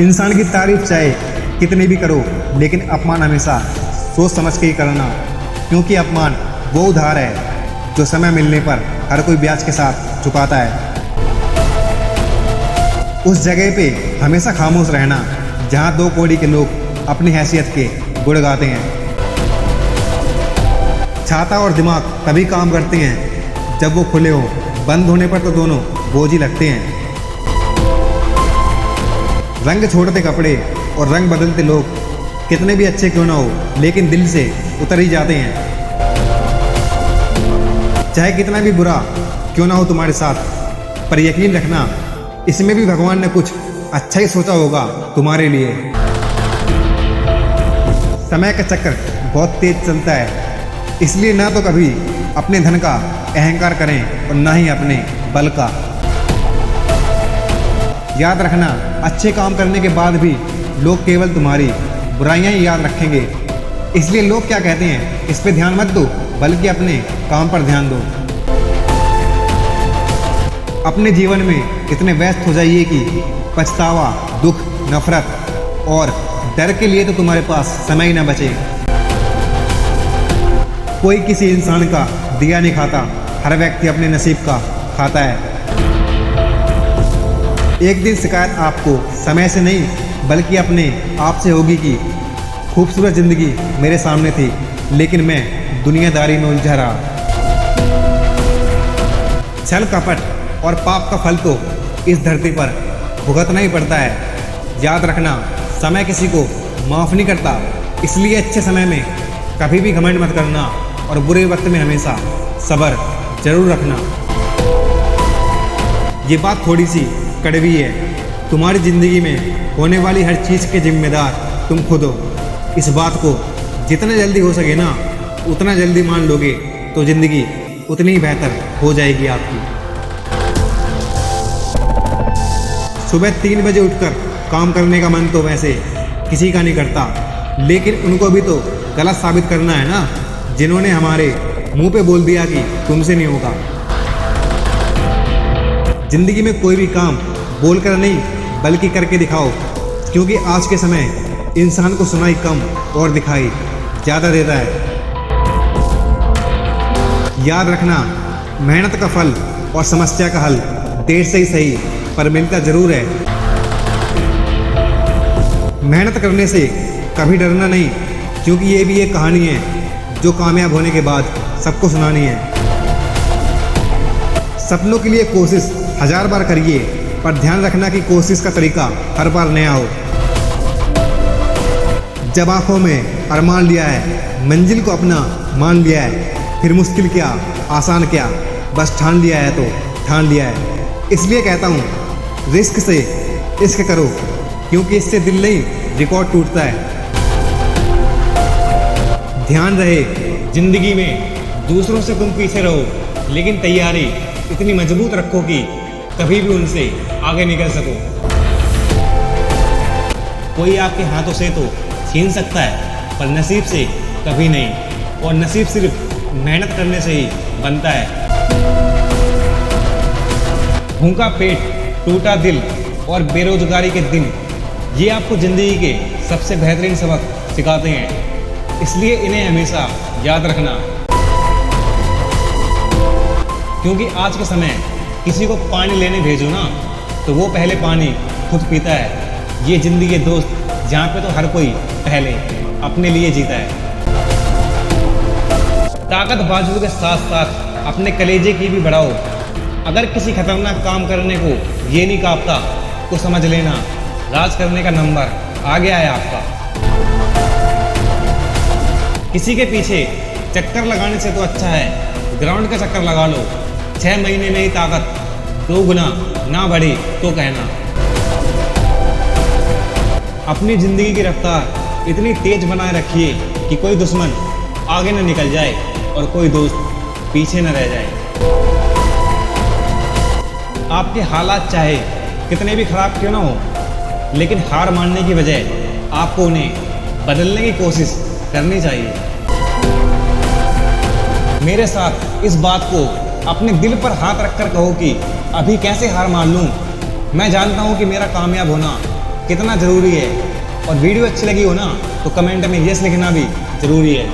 इंसान की तारीफ चाहे कितनी भी करो, लेकिन अपमान हमेशा सोच समझ के ही करना, क्योंकि अपमान वो उधार है जो समय मिलने पर हर कोई ब्याज के साथ चुकाता है। उस जगह पे हमेशा खामोश रहना जहाँ दो कौड़ी के लोग अपनी हैसियत के गुण गाते हैं। छाता और दिमाग तभी काम करते हैं जब वो खुले हो, बंद होने पर तो दोनों बोझ ही लगते हैं। रंग छोड़ते कपड़े और रंग बदलते लोग कितने भी अच्छे क्यों ना हो, लेकिन दिल से उतर ही जाते हैं। चाहे कितना भी बुरा क्यों ना हो तुम्हारे साथ, पर यकीन रखना इसमें भी भगवान ने कुछ अच्छा ही सोचा होगा तुम्हारे लिए। समय का चक्र बहुत तेज चलता है, इसलिए ना तो कभी अपने धन का अहंकार करें और ना ही अपने बल का। याद रखना, अच्छे काम करने के बाद भी लोग केवल तुम्हारी बुराइयां ही याद रखेंगे, इसलिए लोग क्या कहते हैं इस पे ध्यान मत दो, बल्कि अपने काम पर ध्यान दो। अपने जीवन में इतने व्यस्त हो जाइए कि पछतावा, दुख, नफरत और डर के लिए तो तुम्हारे पास समय ही ना बचे। कोई किसी इंसान का दिया नहीं खाता, हर व्यक्ति अपने नसीब का खाता है। एक दिन शिकायत आपको समय से नहीं बल्कि अपने आप से होगी कि खूबसूरत जिंदगी मेरे सामने थी, लेकिन मैं दुनियादारी में उलझा रहा। छल कपट और पाप का फल तो इस धरती पर भुगतना ही पड़ता है। याद रखना, समय किसी को माफ़ नहीं करता, इसलिए अच्छे समय में कभी भी घमंड मत करना और बुरे वक्त में हमेशा सब्र जरूर रखना। ये बात थोड़ी सी कड़वी है, तुम्हारी ज़िंदगी में होने वाली हर चीज़ के जिम्मेदार तुम खुद हो। इस बात को जितना जल्दी हो सके ना उतना जल्दी मान लोगे तो ज़िंदगी उतनी ही बेहतर हो जाएगी आपकी। सुबह 3 बजे उठकर काम करने का मन तो वैसे किसी का नहीं करता, लेकिन उनको भी तो गलत साबित करना है ना, जिन्होंने हमारे मुंह पे बोल दिया कि तुमसे नहीं होगा। जिंदगी में कोई भी काम बोलकर नहीं बल्कि करके दिखाओ, क्योंकि आज के समय इंसान को सुनाई कम और दिखाई ज़्यादा देता है। याद रखना, मेहनत का फल और समस्या का हल देर से ही सही पर मिलता जरूर है। मेहनत करने से कभी डरना नहीं, क्योंकि ये भी एक कहानी है जो कामयाब होने के बाद सबको सुनानी है। सपनों के लिए कोशिश 1000 बार करिए, पर ध्यान रखना कि कोशिश का तरीका हर बार नया हो। जब आंखों में अरमान लिया है, मंजिल को अपना मान लिया है, फिर मुश्किल क्या आसान क्या, बस ठान लिया है तो ठान लिया है। इसलिए कहता हूँ रिस्क से इश्क करो, क्योंकि इससे दिल नहीं रिकॉर्ड टूटता है। ध्यान रहे, जिंदगी में दूसरों से तुम पीछे रहो, लेकिन तैयारी इतनी मजबूत रखो कि कभी भी उनसे आगे निकल सको। कोई आपके हाथों से तो छीन सकता है, पर नसीब से कभी नहीं, और नसीब सिर्फ मेहनत करने से ही बनता है। भूखा पेट, टूटा दिल और बेरोजगारी के दिन, ये आपको जिंदगी के सबसे बेहतरीन सबक सिखाते हैं, इसलिए इन्हें हमेशा याद रखना। क्योंकि आज के समय किसी को पानी लेने भेजो ना, तो वो पहले पानी खुद पीता है। ये जिंदगी के दोस्त जहाँ पे तो हर कोई पहले अपने लिए जीता है। ताकत बाजू के साथ साथ अपने कलेजे की भी बढ़ाओ। अगर किसी खतरनाक काम करने को ये नहीं कांपता तो समझ लेना राज करने का नंबर आ गया है आपका। किसी के पीछे चक्कर लगाने से तो अच्छा है ग्राउंड का चक्कर लगा लो। 6 महीने में ही ताकत 2 गुना ना बढ़ी तो कहना। अपनी जिंदगी की रफ्तार इतनी तेज बनाए रखिए कि कोई दुश्मन आगे न निकल जाए और कोई दोस्त पीछे न रह जाए। आपके हालात चाहे कितने भी खराब क्यों ना हो, लेकिन हार मानने की बजाय आपको उन्हें बदलने की कोशिश करनी चाहिए। मेरे साथ इस बात को अपने दिल पर हाथ रखकर कहो कि अभी कैसे हार मान लूं। मैं जानता हूं कि मेरा कामयाब होना कितना ज़रूरी है। और वीडियो अच्छी लगी हो ना तो कमेंट में यस लिखना भी ज़रूरी है।